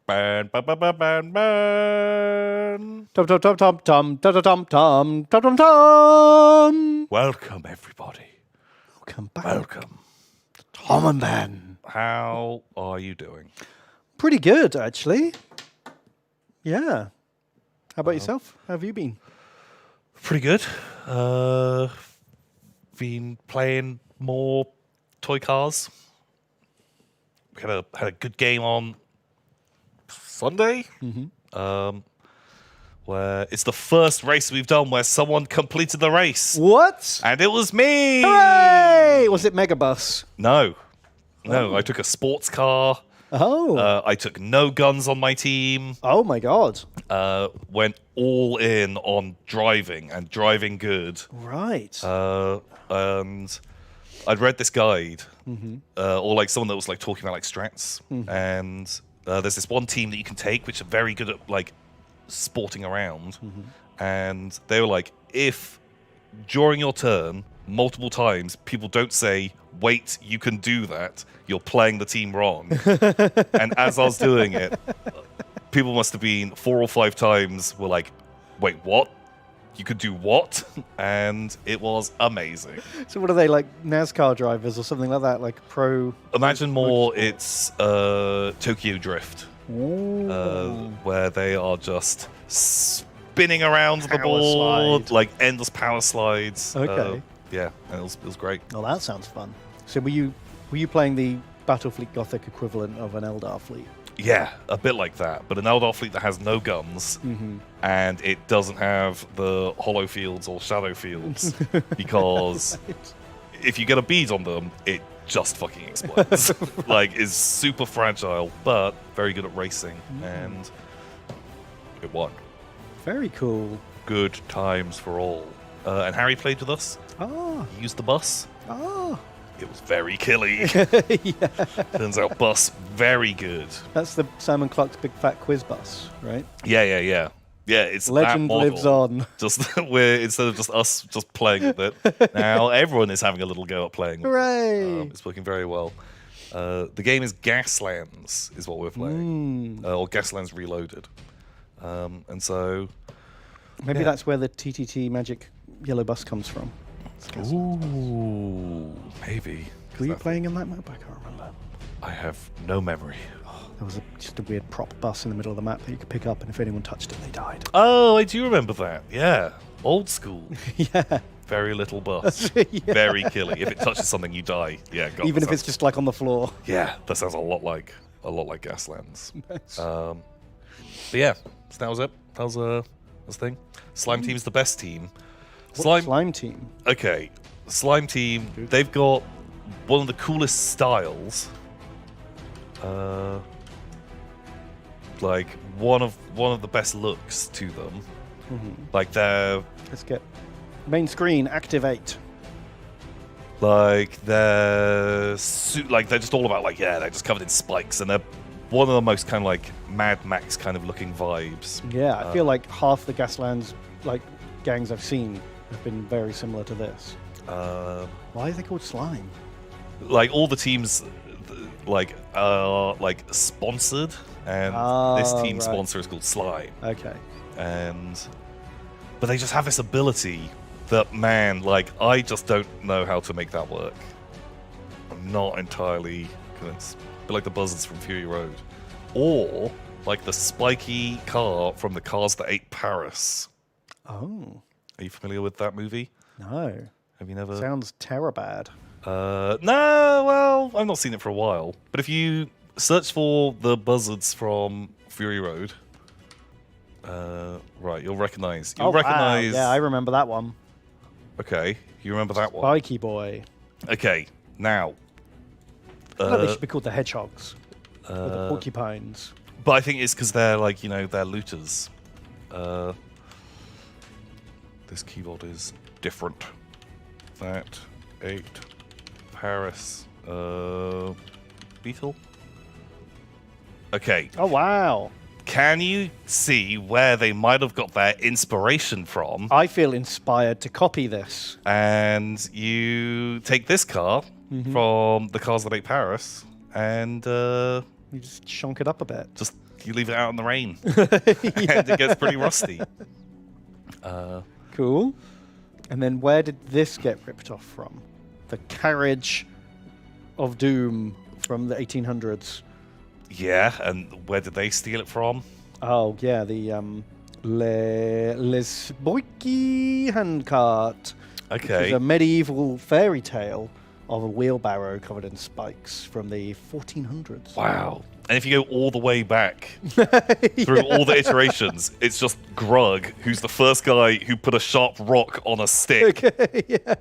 Ban, ba, ba, ba, ban, ban. Tom, tom, tom, tom, tom, tom, tom, tom, tom, tom, tom. Welcome, everybody. Welcome back. Welcome. Tom and Ben. How are you doing? Pretty good, actually. Yeah. How about yourself? How have you been? Pretty good. Been playing more toy cars. We had a good game on Sunday. Where it's the first race we've done where someone completed the race. What? And it was me! Hooray! Was it Megabus? No. Oh. I took a sports car. Oh. I took no guns on my team. Oh, my God. Went all in on driving and driving good. Right. And I'd read this guide, or like someone that was like talking about like strats, and there's this one team that you can take which are very good at like sporting around, and they were like, if during your turn multiple times people don't say, wait, you can do that, you're playing the team wrong. And as I was doing it, people must have been 4 or 5 times were like, wait, what? You could do what? And it was amazing. So what are they, like NASCAR drivers or something like that? Like pro... Imagine more it's Tokyo Drift, Ooh. where they are just spinning around the Power board, slide. like endless power slides. Okay. Yeah, and it was great. Oh, that sounds fun. So were you playing the Battlefleet Gothic equivalent of an Eldar fleet? Yeah, a bit like that, but an Eldar fleet that has no guns, and it doesn't have the hollow fields or shadow fields, because if you get a bead on them, it just fucking explodes. Like, it's super fragile, but very good at racing, and it won. Very cool. Good times for all. And Harry played with us. Ah. He used the bus. Ah. It was very killy. Yeah. Turns out bus very good. That's the Simon Clark's Big Fat Quiz Bus, right? Yeah. Yeah, it's Legend that model. lives on. Just we're instead of just us just playing with it, now everyone is having a little go at playing with Hooray! it. It's working very well. The game is Gaslands, is what we're playing, or Gaslands Reloaded, and so Maybe that's where the TTT Magic Yellow Bus comes from. ooh, maybe. Were you playing in that map? I can't remember. I have no memory. There was just a weird prop bus in the middle of the map that you could pick up, and if anyone touched it, they died. Oh, I do remember that. Yeah, old school. Yeah. Very little bus. Yeah. Very killy. If it touches something, you die. Yeah, God, Even if it's just like on the floor. yeah, that sounds a lot like Gaslands. Nice. But yeah, so that was it. That was the thing. Slime Team's the best team. Slime Team. Okay, Slime Team. They've got one of the coolest styles. Like one of the best looks to them. Like they're Let's get main screen activate. like they're just all about like, yeah, they're just covered in spikes, and they're one of the most kind of like Mad Max kind of looking vibes. Yeah, I feel like half the Gaslands like gangs I've seen have been very similar to this. Why are they called Slime? Like all the teams like are like sponsored, and this team right. sponsor is called Slime. Okay. But they just have this ability that, man, like I just don't know how to make that work. I'm not entirely convinced. But like the buzzards from Fury Road, or like the spiky car from the Cars That Ate Paris. Oh. Are you familiar with that movie? No. Have you never? Sounds terribad. No, well, I've not seen it for a while. But if you search for the buzzards from Fury Road, right, you'll recognize. Wow. Yeah, I remember that one. Okay, you remember that one. Spiky Boy. Okay, now. I thought they should be called the Hedgehogs. Or the Porcupines. But I think it's because they're like, they're looters. This keyboard is different. That 8 Paris Beetle. Okay. Oh, wow. Can you see where they might have got their inspiration from? I feel inspired to copy this. And you take this car from the Cars That Ate Paris, and You just shonk it up a bit. just You leave it out in the rain, and it gets pretty rusty. Cool. And then where did this get ripped off from? The Carriage of Doom from the 1800s. Yeah, and where did they steal it from? Oh, yeah, the Les Boyki handcart. Okay. Which is a medieval fairy tale of a wheelbarrow covered in spikes from the 1400s. Wow. And if you go all the way back through all the iterations, it's just Grug, who's the first guy who put a sharp rock on a stick. Okay, yeah.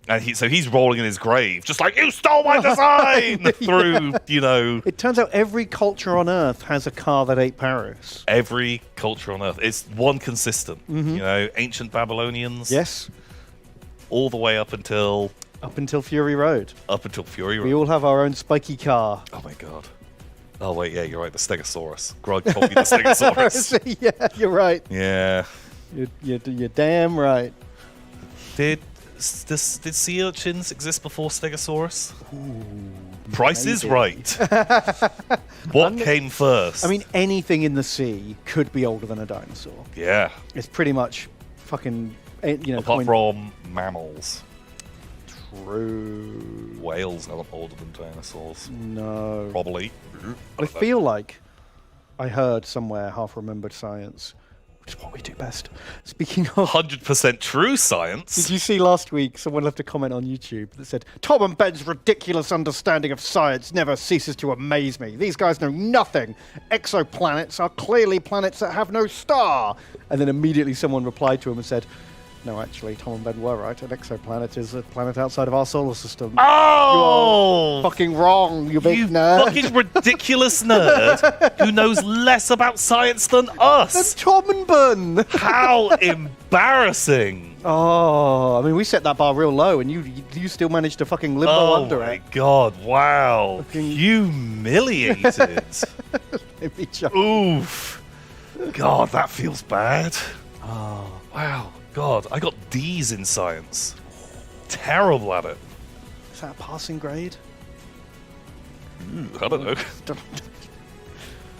And so he's rolling in his grave, just like, you stole my design! Through, you know... It turns out every culture on Earth has a car that ate Paris. Every culture on Earth. It's one consistent. You know, ancient Babylonians. Yes. All the way up until... Up until Fury Road. Up until Fury Road. We all have our own spiky car. Oh my god. Oh wait, yeah, you're right. The Stegosaurus. Grug told me the Stegosaurus. Yeah, you're right. Yeah. You're damn right. Did sea urchins exist before Stegosaurus? Ooh, Price is right. What came first? I mean, anything in the sea could be older than a dinosaur. Yeah. It's pretty much fucking, you know. Apart from mammals. True. Whales aren't older than dinosaurs. No. Probably. I feel like I heard somewhere half-remembered science, which is what we do best. Speaking of... 100% true science. Did you see last week someone left a comment on YouTube that said, Tom and Ben's ridiculous understanding of science never ceases to amaze me. These guys know nothing. Exoplanets are clearly planets that have no star. And then immediately someone replied to him and said, no, actually, Tom and Ben were right. An exoplanet is a planet outside of our solar system. Oh! You are fucking wrong, you big nerd. Fucking ridiculous nerd who knows less about science than us. That's Tom and Ben. How embarrassing. Oh, I mean, we set that bar real low, and you still managed to fucking limbo under it. Oh my god! Wow, Fucking... humiliated. Oof. God, that feels bad. Oh. Wow. God, I got D's in science. Terrible at it. Is that a passing grade? I don't know.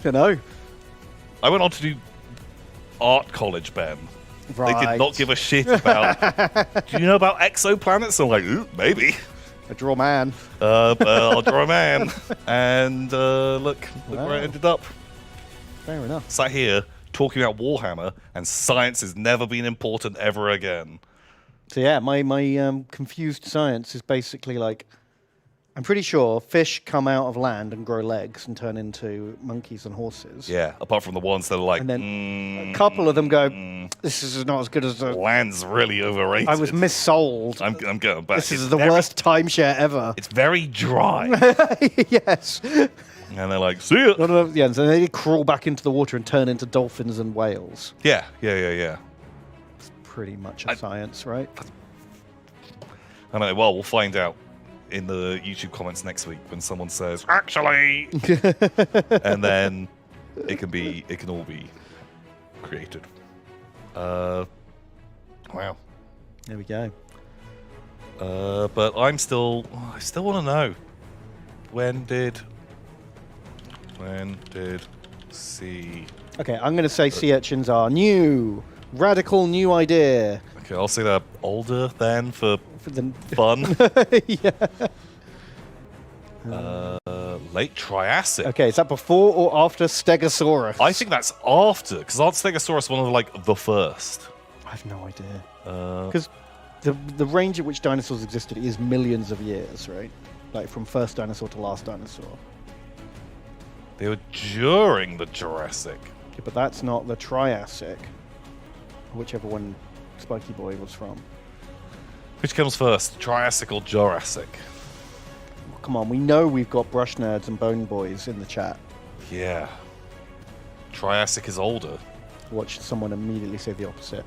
Don't know. I went on to do art college, Ben. Right. They did not give a shit about. Do you know about exoplanets? I'm like, ooh, maybe. I draw a man. I'll draw a man. And look where I ended up. Fair enough. Sat here talking about Warhammer, and science has never been important ever again. So yeah, my confused science is basically like, I'm pretty sure fish come out of land and grow legs and turn into monkeys and horses. Yeah, apart from the ones that are like, and then a couple of them go, this is not as good as the... Land's really overrated. I was missold. I'm going back. This is the worst timeshare ever. It's very dry. Yes. And they're like, see ya. No, yeah, so they crawl back into the water and turn into dolphins and whales. Yeah. It's pretty much a science, right? I know, well, we'll find out in the YouTube comments next week when someone says, actually! And then it can all be created. Wow. There we go. But I still want to know, when did sea... Okay, I'm going to say sea urchins are new. Radical new idea. Okay, I'll say they're older then for the fun. Yeah. Late Triassic. Okay, is that before or after Stegosaurus? I think that's after, because aren't Stegosaurus one of like the first? I have no idea. Because the range at which dinosaurs existed is millions of years, right? Like from first dinosaur to last dinosaur. They were during the Jurassic. Yeah, but that's not the Triassic. Whichever one Spiky Boy was from. Which comes first, Triassic or Jurassic? Well, come on, we know we've got Brush Nerds and Bone Boys in the chat. Yeah. Triassic is older. Watch someone immediately say the opposite.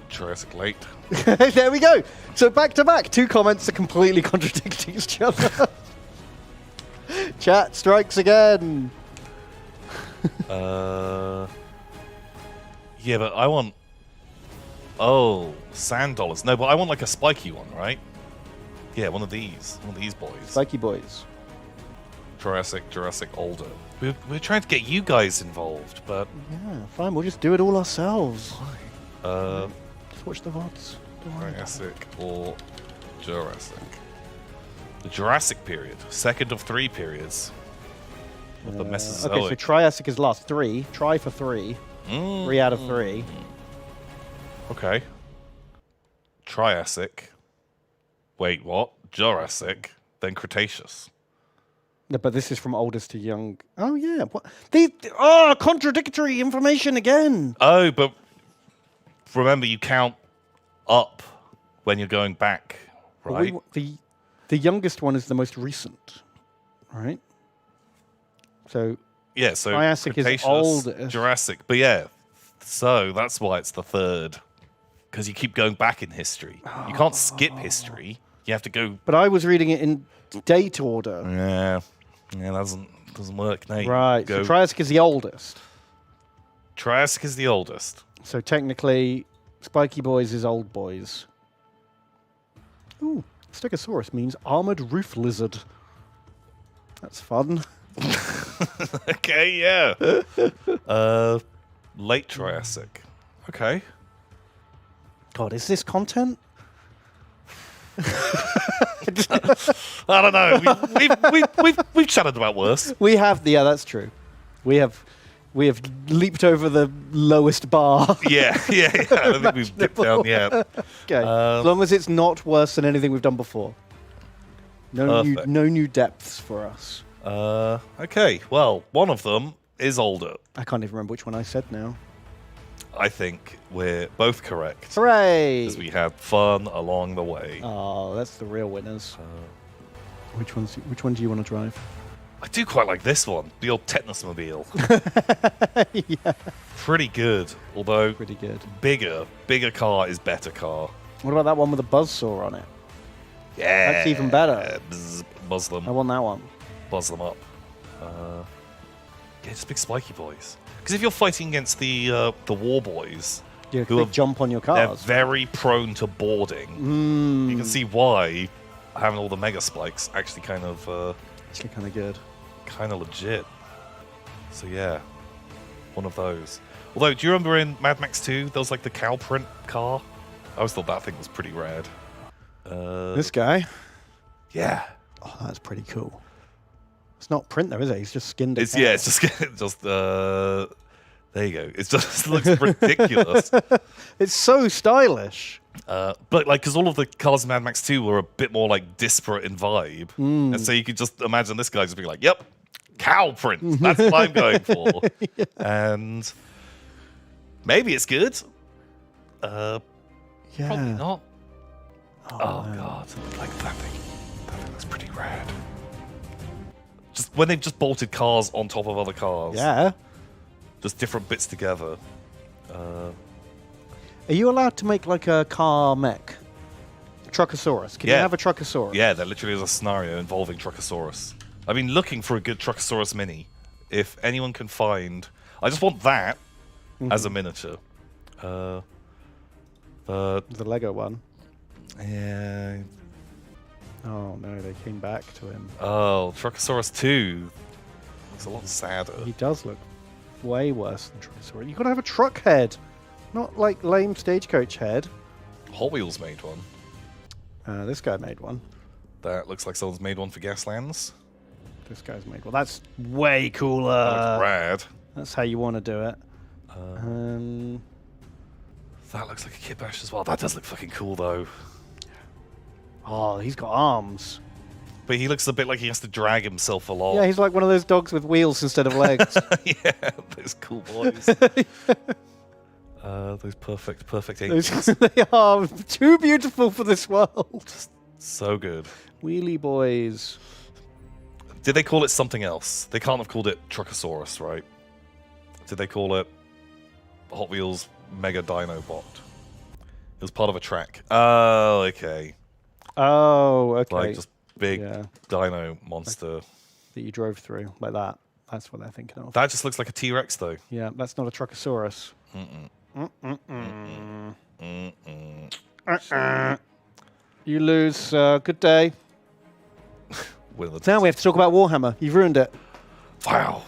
Jurassic late. There we go. So back to back, two comments that completely contradict each other. Chat strikes again. Yeah, but I want... sand dollars. No, but I want like a spiky one, right? Yeah, one of these. One of these boys. Spiky Boys. Triassic, Jurassic, older. We're trying to get you guys involved, but Yeah, fine. We'll just do it all ourselves. Just watch the VODs. Triassic or Jurassic. The Jurassic period, second of 3 periods of the Mesozoic. Okay, so Triassic is last. 3. Try for 3. 3 out of 3. Okay. Triassic. Wait, what? Jurassic, then Cretaceous. No, but this is from oldest to young. Oh yeah. What? Contradictory information again. Oh, but remember, you count up when you're going back, right? The youngest one is the most recent, right? So yeah, so Triassic Cretaceous, is oldest. Jurassic, but yeah, so that's why it's the third, because you keep going back in history. You can't skip history. You have to go. But I was reading it in date order. Yeah, that doesn't work. No, Right. So Triassic is the oldest. Triassic is the oldest. So technically, Spiky Boys is old boys. Ooh, stegosaurus means armored roof lizard. That's fun. Okay, yeah. Late Triassic. Okay. God, is this content? I don't know. We've chatted about worse. We have. Yeah, that's true. We have leaped over the lowest bar. Yeah. I don't think we've dipped down yet. Okay. As long as it's not worse than anything we've done before. No new depths for us. Okay. Well, one of them is older. I can't even remember which one I said now. I think we're both correct. Hooray! Because we had fun along the way. Oh, that's the real winners. Which one do you want to drive? I do quite like this one, the old Tetanusmobile. Yeah. Pretty good, although Pretty good. bigger car is better car. What about that one with a buzzsaw on it? Yeah, That's even better. Buzz them. I want that one. Buzz them up. Yeah, just big spiky boys. Because if you're fighting against the war boys, You who jump on your they're cars. very prone to boarding. You can see why having all the mega spikes actually kind of Actually kind of good. kind of legit. So yeah, one of those. Although, do you remember in Mad Max 2, there was like the cow print car? I always thought that thing was pretty rad. This guy? Yeah. Oh, that's pretty cool. It's not print though, is it? He's just skinned it. Yeah, it's just there you go. It just looks ridiculous. It's so stylish. But like, because all of the cars in Mad Max 2 were a bit more like disparate in vibe, and so you could just imagine this guy just being like, "Yep, cow print. That's what I'm going for," Yeah. and maybe it's good. Yeah. Probably not. Oh man. god, like that thing. That thing looks pretty rad. Just when they've just bolted cars on top of other cars. Yeah. Just different bits together. Are you allowed to make like a car mech? Truckosaurus. Can you Yeah. have a Truckosaurus? Yeah, there literally is a scenario involving Truckosaurus. I've been looking for a good Truckosaurus mini. If anyone can find... I just want that as a miniature. But... The Lego one. Yeah... Oh no, they came back to him. Oh, Truckosaurus 2 looks a lot sadder. He does look way worse than Truckosaurus. You've got to have a truck head. Not like lame stagecoach head. Hot Wheels made one. This guy made one. That looks like someone's made one for Gaslands. This guy's made one. That's way cooler. That looks rad. That's how you want to do it. That looks like a Kit Bash as well. That does look fucking cool though. Oh, he's got arms. But he looks a bit like he has to drag himself along. Yeah, he's like one of those dogs with wheels instead of legs. Yeah, those cool boys. Those perfect angels. They are too beautiful for this world. Just so good. Wheelie boys. Did they call it something else? They can't have called it Truckosaurus, right? Did they call it Hot Wheels Mega Dino Bot? It was part of a track. Oh, okay. Oh, okay. Like just big Yeah. dino monster. That you drove through like that. That's what they're thinking of. That just looks like a T-Rex though. Yeah, that's not a Truckosaurus. You lose. Good day. winner of the Now we have to talk about Warhammer. You've ruined it. Wow.